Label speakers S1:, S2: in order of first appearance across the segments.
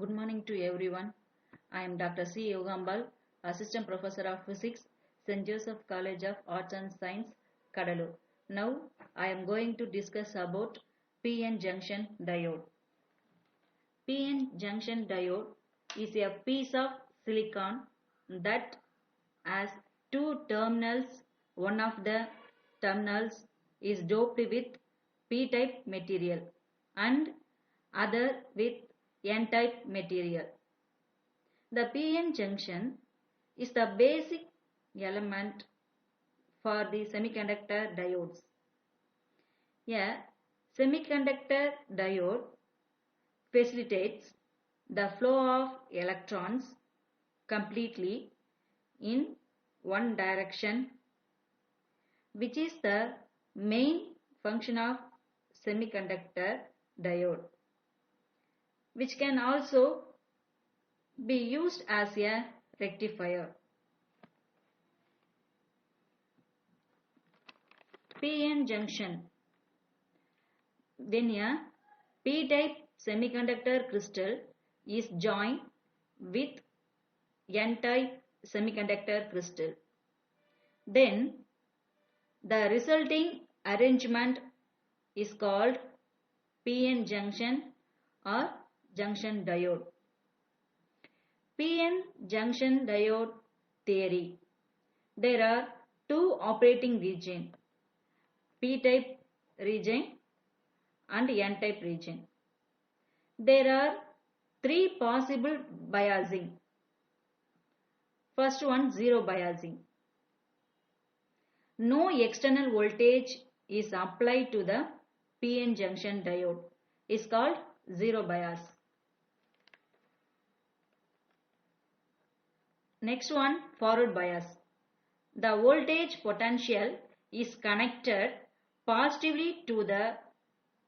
S1: Good morning to everyone. I am Dr. C. Yogambal, Assistant Professor of Physics, St. Joseph College of Arts and Science, Kadalur. Now I am going to discuss about PN junction diode. PN junction diode is a piece of silicon that has two terminals. One of the terminals is doped with P-type material and other with N-type material. The PN junction is the basic element for the semiconductor diodes. A semiconductor diode facilitates the flow of electrons completely in one direction, which is the main function of semiconductor diode, which can also be used as a rectifier. PN junction. When a P-type semiconductor crystal is joined with N-type semiconductor crystal, then the resulting arrangement is called PN junction or junction diode. PN junction diode theory. There are two operating regions, P-type region and N-type region. There are three possible biasing. First one, zero biasing. No external voltage is applied to the PN junction diode. It's called zero bias. Next one, forward bias. The voltage potential is connected positively to the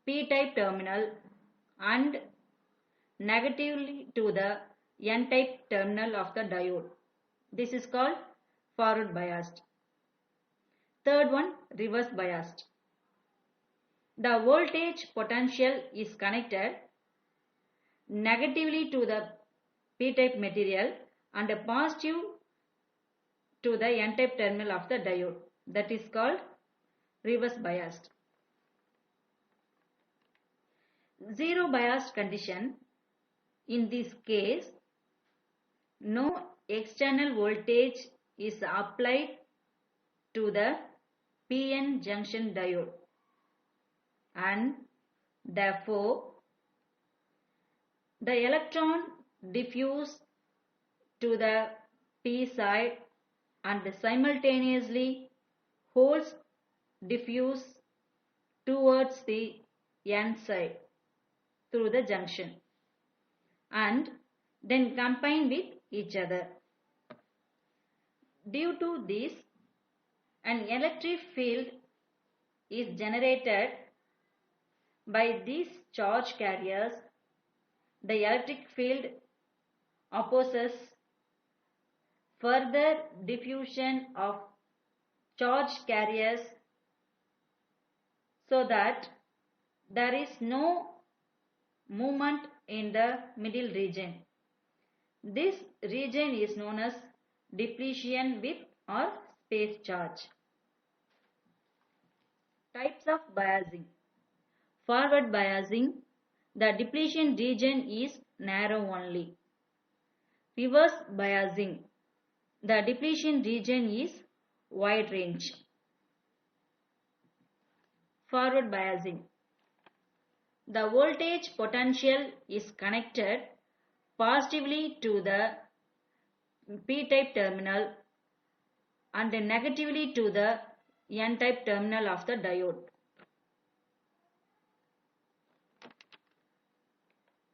S1: P-type terminal and negatively to the N-type terminal of the diode. This is called forward biased. Third one, reverse biased. The voltage potential is connected negatively to the P-type material and positive to the N-type terminal of the diode. That is called reverse biased. Zero biased condition. In this case, no external voltage is applied to the PN junction diode, and therefore the electron diffuse to the P side and simultaneously holes diffuse towards the N side through the junction and then combine with each other. Due to this, an electric field is generated by these charge carriers. The electric field opposes further diffusion of charge carriers so that there is no movement in the middle region. This region is known as depletion width or space charge. Types of biasing. Forward biasing. The depletion region is narrow only. Reverse biasing. The depletion region is wide range. Forward biasing. The voltage potential is connected positively to the P-type terminal and negatively to the N-type terminal of the diode.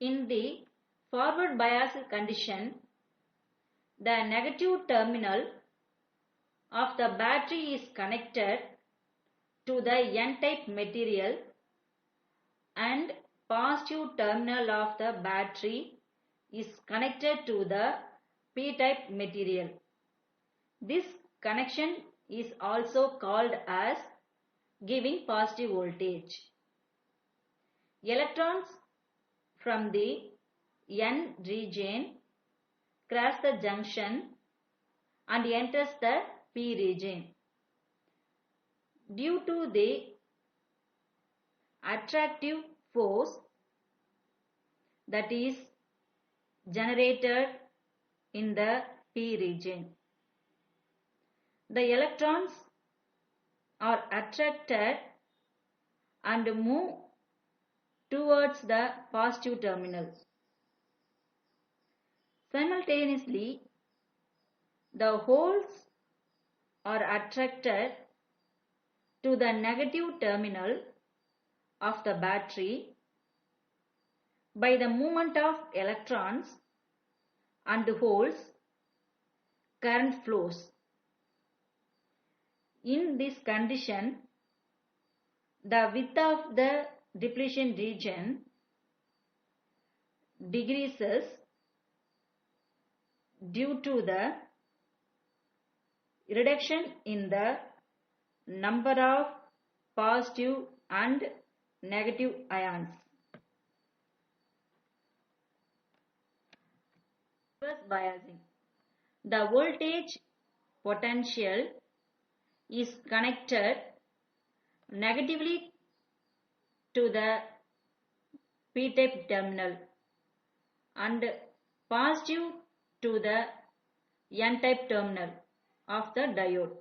S1: In the forward bias condition, the negative terminal of the battery is connected to the N-type material and positive terminal of the battery is connected to the P-type material. This connection is also called as giving positive voltage. Electrons from the N region, crosses the junction and enters the P region. Due to the attractive force that is generated in the P region, the electrons are attracted and move towards the positive terminal. Simultaneously, the holes are attracted to the negative terminal of the battery by the movement of electrons and holes. Current flows. In this condition, the width of the depletion region decreases due to the reduction in the number of positive and negative ions. Reverse biasing. The voltage potential is connected negatively to the P-type terminal and positive to the N-type terminal of the diode.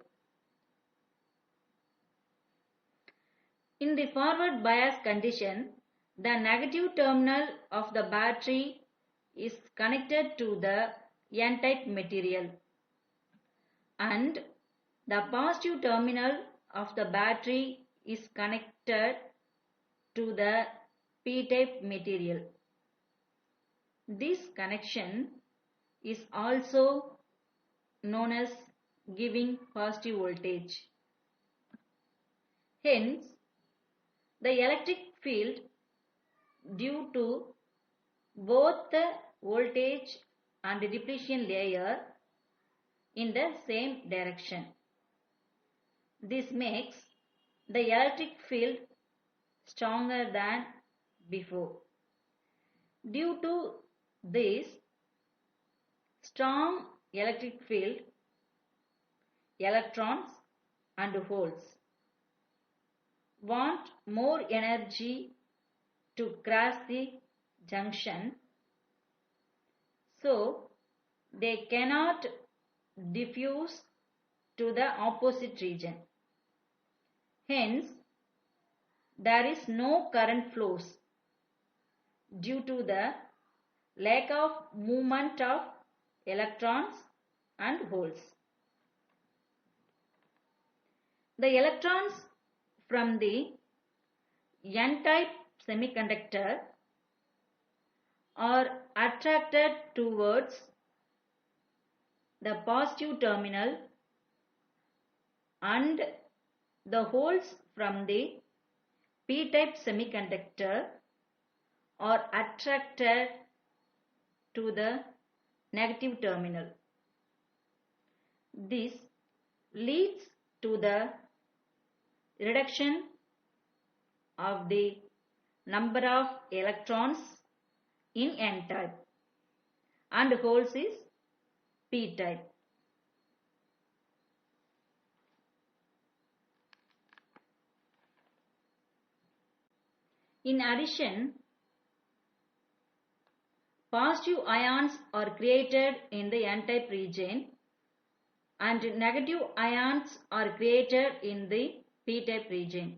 S1: In the forward bias condition, the negative terminal of the battery is connected to the N-type material and the positive terminal of the battery is connected to the P-type material. This connection is also known as giving positive voltage. Hence, the electric field due to both the voltage and depletion layer in the same direction. This makes the electric field stronger than before. Due to this strong electric field, electrons and holes want more energy to cross the junction, so they cannot diffuse to the opposite region. Hence, there is no current flows due to the lack of movement of electrons and holes. The electrons from the N-type semiconductor are attracted towards the positive terminal and the holes from the P-type semiconductor are attracted to the negative terminal. This leads to the reduction of the number of electrons in N-type and holes is P-type. In addition, positive ions are created in the N-type region and negative ions are created in the P-type region.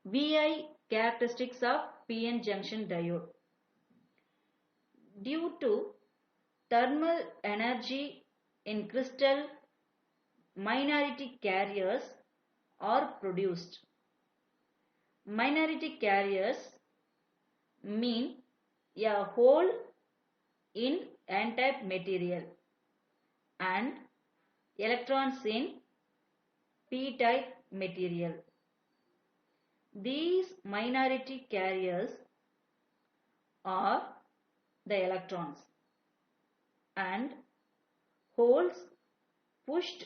S1: VI characteristics of PN junction diode. Due to thermal energy in crystal, minority carriers are produced. Minority carriers mean a hole in N-type material and electrons in P-type material. These minority carriers are the electrons and holes pushed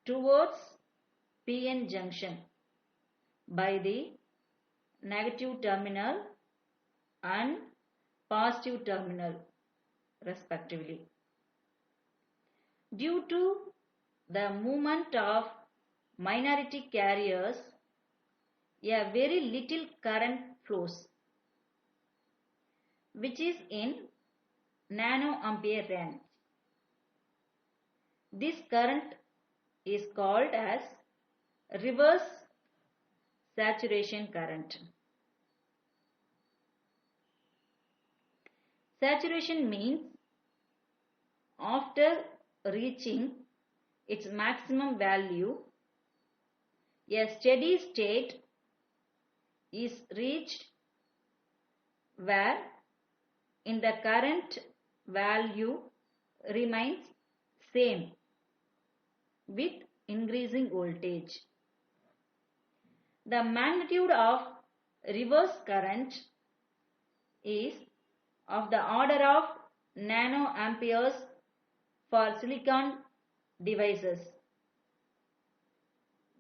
S1: towards PN junction by the negative terminal and positive terminal respectively. Due to the movement of minority carriers, a very little current flows, which is in nanoampere range. This current is called as reverse saturation current. Saturation means after reaching its maximum value, a steady state is reached where in the current value remains same with increasing voltage. The magnitude of reverse current is of the order of nanoamperes for silicon devices.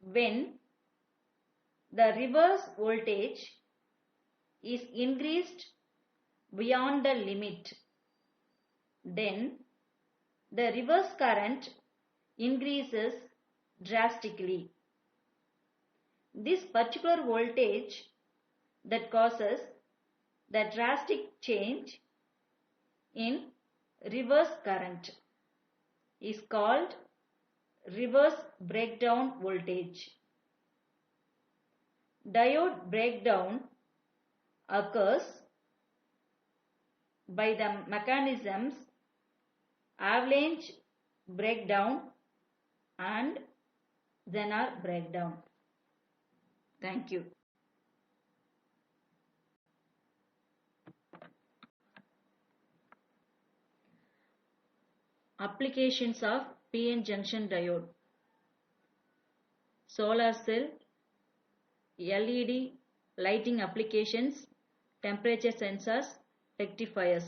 S1: When the reverse voltage is increased beyond the limit, then the reverse current increases drastically. This particular voltage that causes the drastic change in reverse current is called reverse breakdown voltage. Diode breakdown occurs by the mechanisms avalanche breakdown and Zener breakdown. Thank you. Applications of PN junction diode: solar cell, LED lighting applications, temperature sensors, rectifiers.